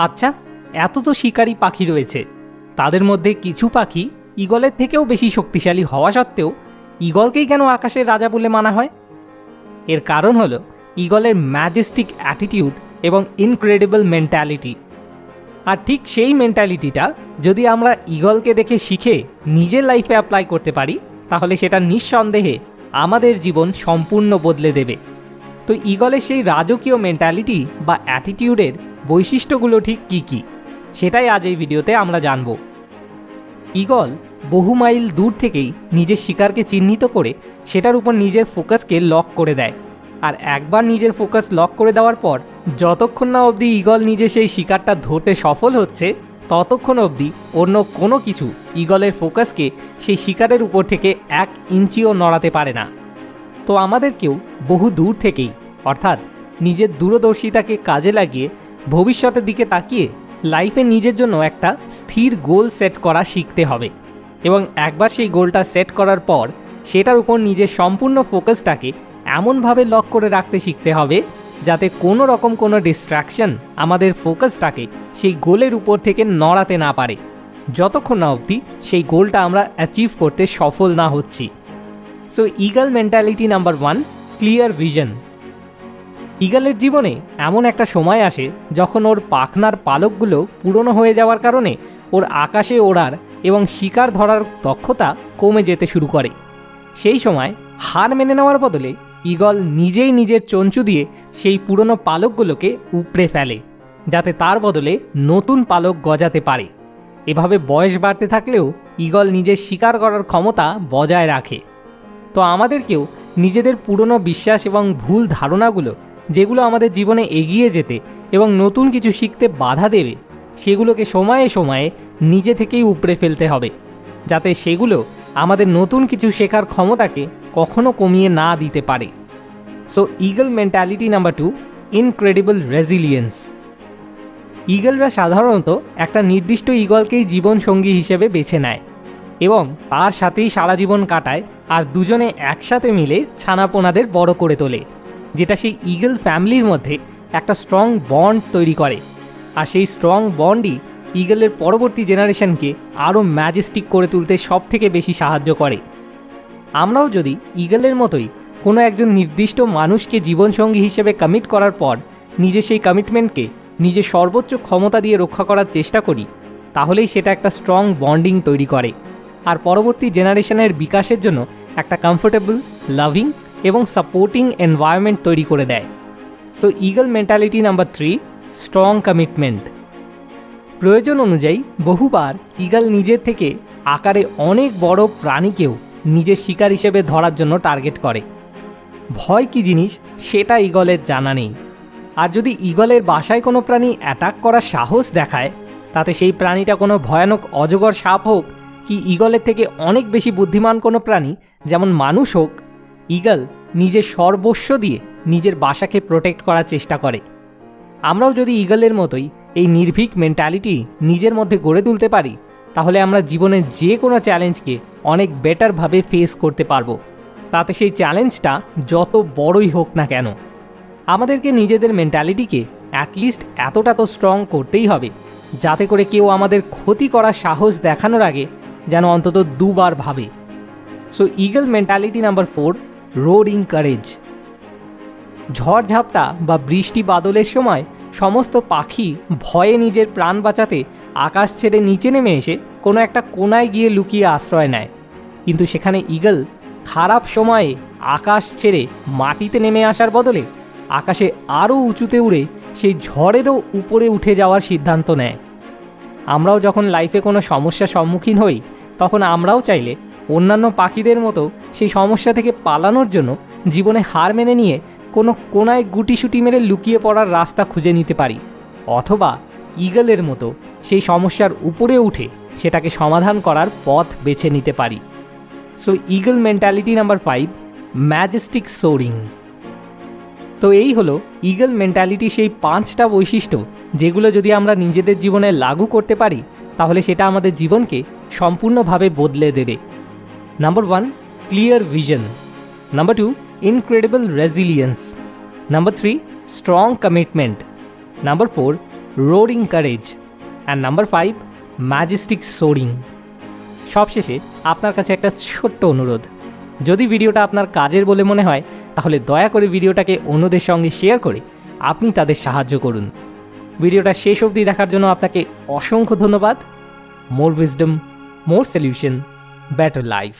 আচ্ছা, এত তো শিকারী পাখি রয়েছে, তাদের মধ্যে কিছু পাখি ঈগলের থেকেও বেশি শক্তিশালী হওয়া সত্ত্বেও ঈগলকেই কেন আকাশের রাজা বলে মানা হয়? এর কারণ হলো ঈগলের ম্যাজেস্টিক অ্যাটিটিউড এবং ইনক্রেডিবল মেন্টালিটি। আর ঠিক সেই মেন্টালিটিটা যদি আমরা ঈগলকে দেখে শিখে নিজের লাইফে অ্যাপ্লাই করতে পারি, তাহলে সেটা নিঃসন্দেহে আমাদের জীবন সম্পূর্ণ বদলে দেবে। তো ঈগলের সেই রাজকীয় মেন্টালিটি বা অ্যাটিটিউডের বৈশিষ্ট্যগুলো ঠিক কী কী, সেটাই আজ এই ভিডিওতে আমরা জানব। ঈগল বহু মাইল দূর থেকেই নিজের শিকারকে চিহ্নিত করে সেটার উপর নিজের ফোকাসকে লক করে দেয়। আর একবার নিজের ফোকাস লক করে দেওয়ার পর যতক্ষণ না অবধি ঈগল নিজে সেই শিকারটা ধরতে সফল হচ্ছে, ততক্ষণ অবধি অন্য কোনো কিছু ঈগলের ফোকাসকে সেই শিকারের উপর থেকে 1 ইঞ্চিও নড়াতে পারে না। তো আমাদেরকেও বহু দূর থেকেই, অর্থাৎ নিজের দূরদর্শিতাকে কাজে লাগিয়ে ভবিষ্যতের দিকে তাকিয়ে লাইফে নিজের জন্য একটা স্থির গোল সেট করা শিখতে হবে। এবং একবার সেই গোলটা সেট করার পর সেটার উপর নিজের সম্পূর্ণ ফোকাসটাকে এমনভাবে লক করে রাখতে শিখতে হবে যাতে কোনো রকম কোনো ডিস্ট্র্যাকশন আমাদের ফোকাসটাকে সেই গোলের উপর থেকে নড়াতে না পারে, যতক্ষণ না অবধি সেই গোলটা আমরা অ্যাচিভ করতে সফল না হচ্ছি। So eagle mentality number 1, clear vision. ঈগলের জীবনে এমন একটা সময় আসে যখন ওর পাখনার পালকগুলো পুরনো হয়ে যাওয়ার কারণে ওর আকাশে ওড়ার এবং শিকার ধরার দক্ষতা কমে যেতে শুরু করে। সেই সময় হার মেনে নেওয়ার বদলে ঈগল নিজেই নিজের চঞ্চু দিয়ে সেই পুরনো পালকগুলোকে উপড়ে ফেলে, যাতে তার বদলে নতুন পালক গজাতে পারে। এভাবে বয়স বাড়তে থাকলেও ঈগল নিজের শিকার করার ক্ষমতা বজায় রাখে। তো আমাদেরকেও নিজেদের পুরনো বিশ্বাস এবং ভুল ধারণাগুলো, যেগুলো আমাদের জীবনে এগিয়ে যেতে এবং নতুন কিছু শিখতে বাধা দেবে, সেগুলোকে সময়ে সময়ে নিজে থেকেই উপড়ে ফেলতে হবে, যাতে সেগুলো আমাদের নতুন কিছু শেখার ক্ষমতাকে কখনো কমিয়ে না দিতে পারে। So eagle mentality number 2, incredible resilience. ঈগলরা সাধারণত একটা নির্দিষ্ট ঈগলকেই জীবনসঙ্গী হিসেবে বেছে নেয় এবং তার সাথেই সারা জীবন কাটায়, আর দুজনে একসাথে মিলে ছানাপোনাদের বড় করে তোলে, যেটা সেই ঈগল ফ্যামিলির মধ্যে একটা স্ট্রং বন্ড তৈরি করে। আর সেই স্ট্রং বন্ডই ঈগলের পরবর্তী জেনারেশনকে আরও ম্যাজেস্টিক করে তুলতে সবথেকে বেশি সাহায্য করে। আমরাও যদি ঈগলের মতোই কোনো একজন নির্দিষ্ট মানুষকে জীবনসঙ্গী হিসেবে কমিট করার পর নিজে সেই কমিটমেন্টকে নিজের সর্বোচ্চ ক্ষমতা দিয়ে রক্ষা করার চেষ্টা করি, তাহলেই সেটা একটা স্ট্রং বন্ডিং তৈরি করে আর পরবর্তী জেনারেশনের বিকাশের জন্য একটা কমফোর্টেবল, লাভিং এবং সাপোর্টিং এনভায়রনমেন্ট তৈরি করে দেয়। So eagle mentality number 3, strong commitment. প্রয়োজন অনুযায়ী বহুবার ঈগল নিজের থেকে আকারে অনেক বড় প্রাণীকেও নিজের শিকার হিসেবে ধরার জন্য টার্গেট করে। ভয় কী জিনিস সেটা ঈগলের জানা নেই, আর যদি ঈগলের বাসায় কোনো প্রাণী অ্যাটাক করার সাহস দেখায়, তাতে সেই প্রাণীটা কোনো ভয়ানক অজগর সাপ হোক কি ঈগলের থেকে অনেক বেশি বুদ্ধিমান কোনো প্রাণী যেমন মানুষ হোক, ঈগল নিজের সর্বস্ব দিয়ে নিজের বাসাকে প্রোটেক্ট করার চেষ্টা করে। আমরাও যদি ঈগলের মতোই এই নির্ভীক মেন্টালিটি নিজের মধ্যে গড়ে তুলতে পারি, তাহলে আমরা জীবনের যে কোনো চ্যালেঞ্জকে অনেক বেটারভাবে ফেস করতে পারবো, তাতে সেই চ্যালেঞ্জটা যত বড়ই হোক না কেন। আমাদেরকে নিজেদের মেন্টালিটিকে অ্যাটলিস্ট এতটা তো স্ট্রং করতেই হবে যাতে করে কেউ আমাদের ক্ষতি করার সাহস দেখানোর আগে যেন অন্তত 2 বার ভাবে। So eagle mentality number 4, roaring courage. ঝড়ঝাপটা বা বৃষ্টি বাদলের সময় সমস্ত পাখি ভয়ে নিজের প্রাণ বাঁচাতে আকাশ ছেড়ে নিচে নেমে এসে কোনো একটা কোনায় গিয়ে লুকিয়ে আশ্রয় নেয়, কিন্তু সেখানে ঈগল খারাপ সময়ে আকাশ ছেড়ে মাটিতে নেমে আসার বদলে আকাশে আরও উঁচুতে উড়ে সেই ঝড়েরও উপরে উঠে যাওয়ার সিদ্ধান্ত নেয়। আমরাও যখন লাইফে কোনো সমস্যার সম্মুখীন হই, তখন আমরাও চাইলে অন্যান্য পাখিদের মতো সেই সমস্যা থেকে পালানোর জন্য জীবনে হার মেনে নিয়ে কোনো কোনায় গুটিসুটি মেরে লুকিয়ে পড়ার রাস্তা খুঁজে নিতে পারি, অথবা ঈগলের মতো সেই সমস্যার উপরে উঠে সেটাকে সমাধান করার পথ বেছে নিতে পারি। So eagle mentality number 5, Majestic shoring. তো এই হলো ঈগল মেন্টালিটি সেই 5টা বৈশিষ্ট্য, যেগুলো যদি আমরা নিজেদের জীবনে লাগু করতে পারি, তাহলে সেটা আমাদের জীবনকে সম্পূর্ণভাবে বদলে দেবে। Number 1, clear vision. Number 2, incredible resilience. Number 3, strong commitment. Number 4, roaring courage, and number 5 Majestic shoring. সবশেষে আপনার কাছে একটা ছোট্ট অনুরোধ, যদি ভিডিওটা আপনার কাজের বলে মনে হয় তাহলে দয়া করে ভিডিওটাকে অন্যদের সঙ্গে শেয়ার করে আপনি তাদের সাহায্য করুন। ভিডিওটা শেষ অবধি দেখার জন্য আপনাকে অসংখ্য ধন্যবাদ। মোর উইজডম, মোর সলিউশন, বেটার লাইফ।